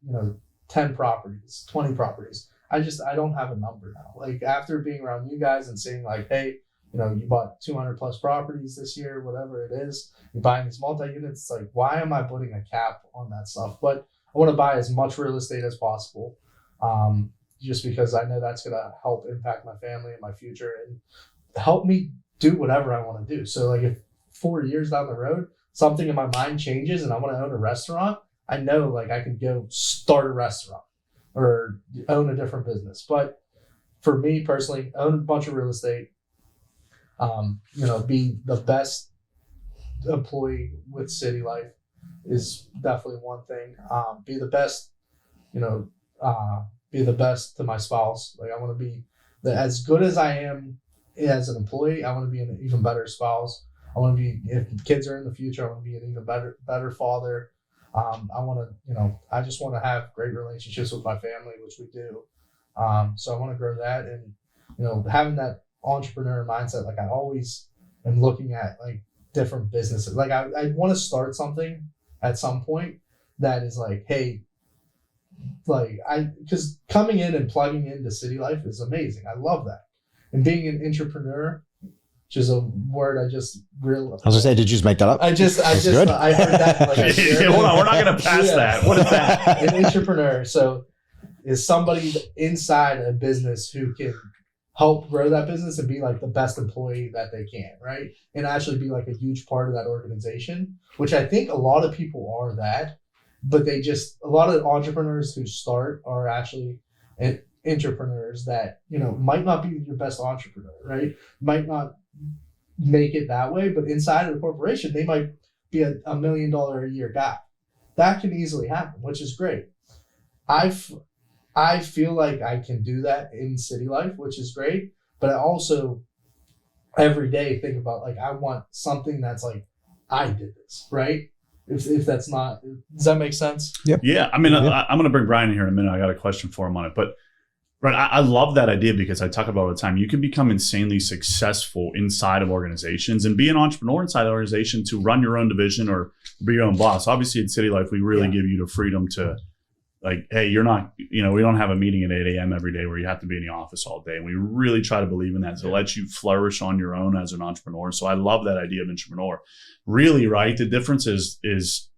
10 properties, 20 properties. I don't have a number now. Like after being around you guys and seeing like, hey, you bought 200 plus properties this year, whatever it is, you're buying these multi-units. It's like, why am I putting a cap on that stuff? But I want to buy as much real estate as possible. Just because I know that's going to help impact my family and my future and help me do whatever I want to do. So like if 4 years down the road, something in my mind changes and I want to own a restaurant, I know like I can go start a restaurant or own a different business. But for me personally, own a bunch of real estate, be the best employee with City Life is definitely one thing. Be the best, be the best to my spouse. Like I want to be as good as I am as an employee. I want to be an even better spouse. I want to be, if kids are in the future, I want to be an even better father. I want to, I just want to have great relationships with my family, which we do. So I want to grow that and, having that entrepreneur mindset. Like I always am looking at like different businesses. Like I want to start something at some point that is like, hey, because coming in and plugging into City Life is amazing. I love that. And being an entrepreneur, which is a word I just realized. I was gonna say, did you just make that up? I heard that. Like, hold on, we're not gonna pass that. What is that? An entrepreneur, so is somebody inside a business who can help grow that business and be like the best employee that they can, right? And actually be like a huge part of that organization, which I think a lot of people are that. But a lot of entrepreneurs who start are actually entrepreneurs that, might not be your best entrepreneur, right? Might not make it that way, but inside of the corporation, they might be a $1 million a year guy. That can easily happen, which is great. I feel like I can do that in City Life, which is great. But I also every day think about like, I want something that's like, I did this, right? If that's not, does that make sense? Yep. Yeah. I mean, yeah. I'm going to bring Brian in here in a minute. I got a question for him on it, but right. I love that idea because I talk about it all the time. You can become insanely successful inside of organizations and be an entrepreneur inside the organization to run your own division or be your own boss. Obviously at City Life, we really give you the freedom to like, hey, you're not, we don't have a meeting at 8 a.m. every day where you have to be in the office all day. And we really try to believe in that to let you flourish on your own as an entrepreneur. So I love that idea of entrepreneur. Really, right? The difference is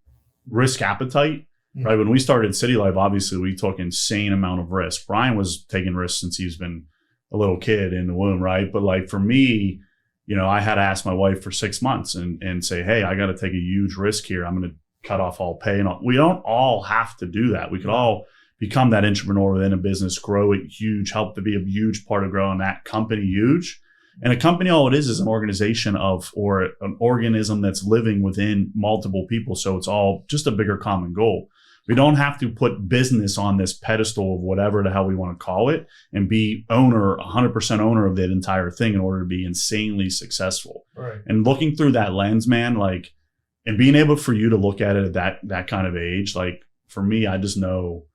risk appetite, right? When we started City Life, obviously we took insane amount of risk. Brian was taking risks since he's been a little kid in the womb, right? But like for me, I had to ask my wife for 6 months and say, hey, I got to take a huge risk here. I'm going to cut off all pay and all. We don't all have to do that. We could all become that entrepreneur within a business, grow it huge, help to be a huge part of growing that company huge. And a company, all it is an organization or an organism that's living within multiple people. So it's all just a bigger common goal. We don't have to put business on this pedestal of whatever the hell we want to call it and be 100% owner of that entire thing in order to be insanely successful. Right. And looking through that lens, man, like, and being able for you to look at it at that kind of age, like for me, I just know,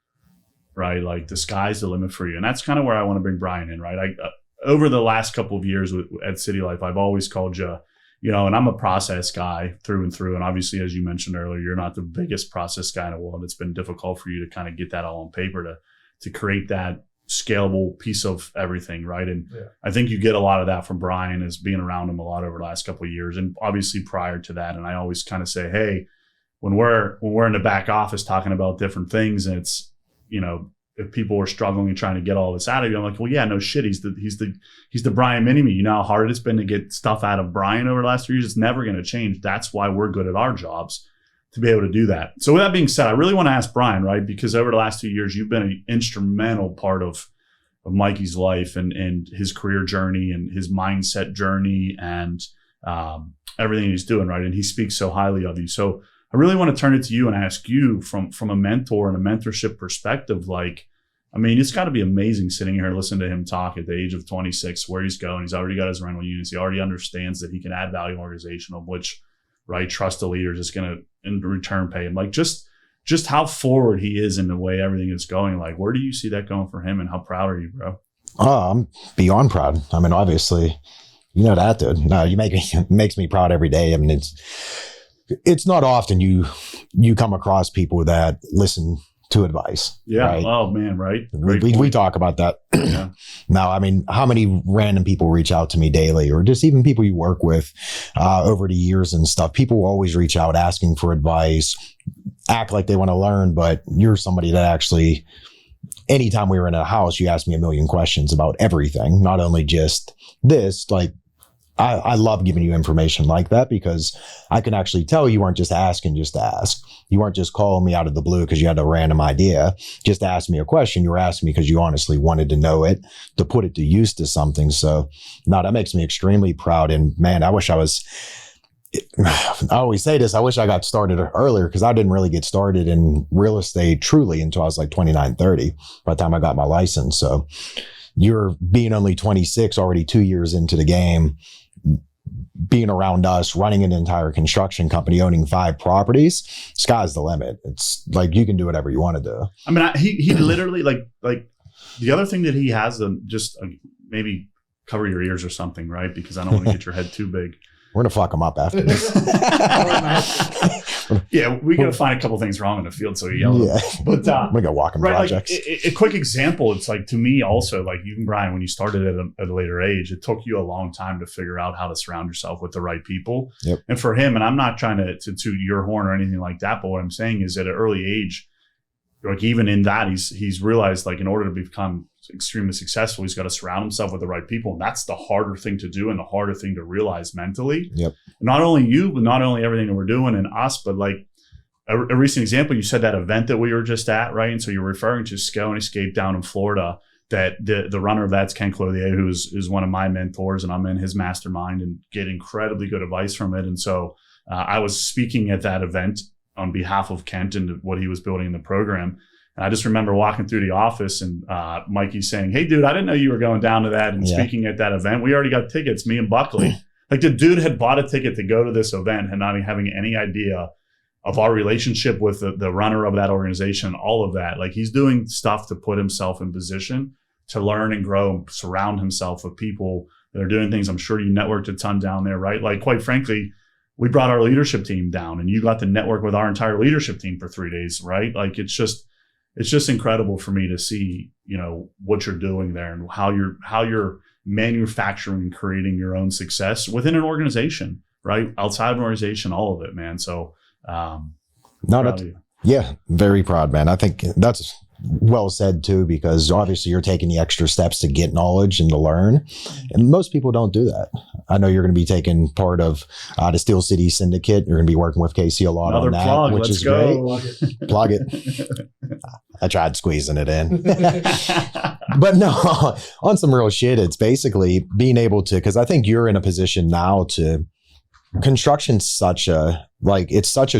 right, like the sky's the limit for you. And that's kind of where I want to bring Brian in, right? Over the last couple of years at City Life, I've always called you, and I'm a process guy through and through. And obviously, as you mentioned earlier, you're not the biggest process guy in the world. It's been difficult for you to kind of get that all on paper to create that scalable piece of everything, right? And I think you get a lot of that from Brian, as being around him a lot over the last couple of years, and obviously prior to that. And I always kind of say, hey, when we're in the back office talking about different things, and it's, if people are struggling and trying to get all this out of you, I'm like, well, yeah, no shit. He's the Brian mini me. You know how hard it's been to get stuff out of Brian over the last 3 years? It's never going to change. That's why we're good at our jobs, to be able to do that. So with that being said, I really want to ask Brian, right? Because over the last 2 years, you've been an instrumental part of Mikey's life and his career journey and his mindset journey and everything he's doing, right? And he speaks so highly of you. So I really want to turn it to you and ask you from a mentor and a mentorship perspective. Like, I mean, it's got to be amazing sitting here listening to him talk at the age of 26, where he's going. He's already got his rental units. He already understands that he can add value to an organization, of which, right, trust the leader is going to in return pay him. Like, just how forward he is in the way everything is going. Like, where do you see that going for him, and how proud are you, bro? Oh, I'm beyond proud. I mean, obviously, you know that, dude. No, it makes me proud every day. I mean, it's not often you come across people that listen to advice. Yeah. Right? Oh man. Right. We talk about that. Yeah. Now, I mean, how many random people reach out to me daily, or just even people you work with over the years and stuff? People will always reach out asking for advice, act like they want to learn, but you're somebody that actually, anytime we were in a house, you asked me a million questions about everything, not only just this. Like, I love giving you information like that, because I can actually tell you weren't just asking just to ask. You weren't just calling me out of the blue because you had a random idea. Just ask me a question. You were asking me because you honestly wanted to know it, to put it to use to something. So no, that makes me extremely proud. And man, I always say this, I wish I got started earlier, because I didn't really get started in real estate truly until I was like 29, 30 by the time I got my license. So you're being only 26, already 2 years into the game, being around us, running an entire construction company, owning 5 properties, sky's the limit. It's like, you can do whatever you want to do. I mean, he literally like the other thing that he has, just maybe cover your ears or something, right? Because I don't want to get your head too big. We're going to fuck him up after this. Yeah, we got to find a couple things wrong in the field, so you yell. Yeah. But I'm going to go walking projects. Like, a quick example, it's like, to me also, like, even Brian, when you started at a later age, it took you a long time to figure out how to surround yourself with the right people. Yep. And for him, and I'm not trying to toot your horn or anything like that, but what I'm saying is, at an early age, like, even in that, he's realized, like, in order to become extremely successful, he's got to surround himself with the right people. And that's the harder thing to do and the harder thing to realize mentally. Yep. Not only you, but not only everything that we're doing and us, but like a recent example, you said that event that we were just at, right? And so you're referring to Scale and Escape down in Florida, that the runner of that's Ken Clothier, who is one of my mentors, and I'm in his mastermind and get incredibly good advice from it. And so I was speaking at that event on behalf of Kent and what he was building in the program. And I just remember walking through the office and Mikey saying, "Hey, dude, I didn't know you were going down to that and speaking at that event. We already got tickets, me and Buckley." Like, the dude had bought a ticket to go to this event and not even having any idea of our relationship with the runner of that organization, all of that. Like, he's doing stuff to put himself in position to learn and grow and surround himself with people that are doing things. I'm sure you networked a ton down there, right? Like, quite frankly, we brought our leadership team down and you got to network with our entire leadership team for 3 days, right? Like, it's just incredible for me to see, what you're doing there and how you're manufacturing and creating your own success within an organization, right? Outside of an organization, all of it, man. So, very proud, man. I think that's well said too, because obviously you're taking the extra steps to get knowledge and to learn, and most people don't do that. I know you're going to be taking part of the Steel City Syndicate. You're going to be working with Casey a lot. Another on that, plug. which Let's is go. Great. Plug it. I tried squeezing it in. But no, on some real shit, it's basically being able to, because I think you're in a position now to, construction's such a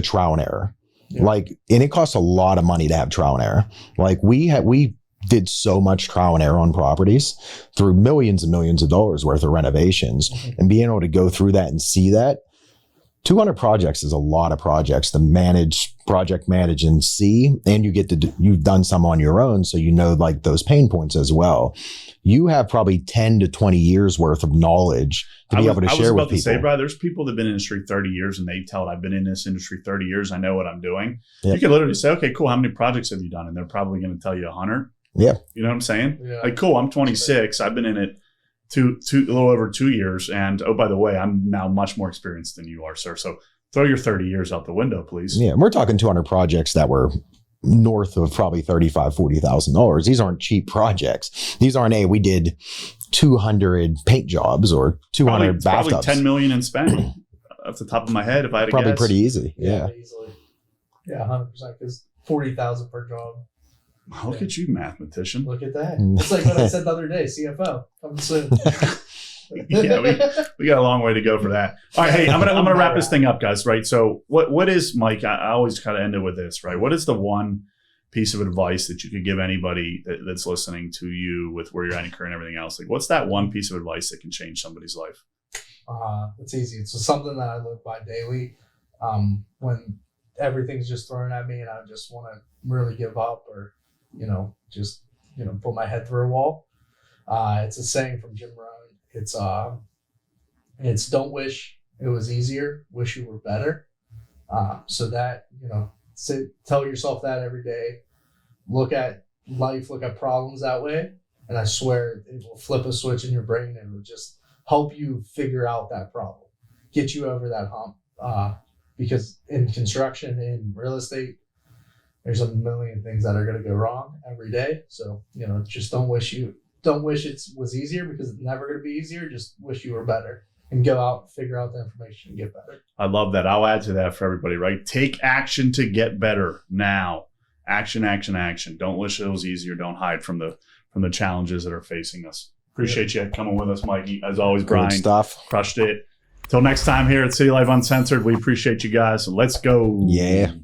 trial and error. Yeah. Like, and it costs a lot of money to have trial and error. Like, we did so much trial and error on properties through millions and millions of dollars worth of renovations, and being able to go through that and see that 200 projects is a lot of projects to project manage and see. And you've done some on your own. So, like those pain points as well. You have probably 10 to 20 years worth of knowledge to be able to share with people. I was about to say, bro, there's people that have been in the industry 30 years and they tell, I've been in this industry 30 years. I know what I'm doing. Yep. You can literally say, okay, cool. How many projects have you done? And they're probably going to tell you 100. Yeah. You know what I'm saying? Yeah. Like, cool, I'm 26. I've been in it a little over 2 years. And oh, by the way, I'm now much more experienced than you are, sir. So throw your 30 years out the window, please. Yeah. We're talking 200 projects that were north of probably $35,000, $40,000. These aren't cheap projects. These aren't, hey, we did 200 paint jobs or 200 bathtubs. Probably 10 million in spending off the top of my head, if I had to probably guess. Pretty easy. Yeah. Easily. Yeah, 100%. Because 40,000 per job. Look at you, mathematician. Look at that. It's like what I said the other day. CFO coming soon. Yeah, we got a long way to go for that. All right, hey, I'm gonna wrap this thing up, guys. Right. So, what is, Mike? I always kind of end it with this, right? What is the one piece of advice that you could give anybody that's listening to you with where you're at in your career and everything else? Like, what's that one piece of advice that can change somebody's life? It's easy. It's something that I live by daily. When everything's just thrown at me and I just want to really give up or, just put my head through a wall. It's a saying from Jim Rohn. It's don't wish it was easier, wish you were better. So that, tell yourself that every day. Look at life, look at problems that way. And I swear it will flip a switch in your brain and it will just help you figure out that problem, get you over that hump. Because in construction, in real estate, there's a million things that are going to go wrong every day. So, just don't wish it was easier because it's never going to be easier. Just wish you were better and go out, figure out the information and get better. I love that. I'll add to that for everybody, right? Take action to get better now. Action, action, action. Don't wish it was easier. Don't hide from the challenges that are facing us. Appreciate you coming with us, Mikey. As always, Brian. Good stuff. Crushed it. Till next time here at City Life Uncensored, we appreciate you guys. So let's go. Yeah.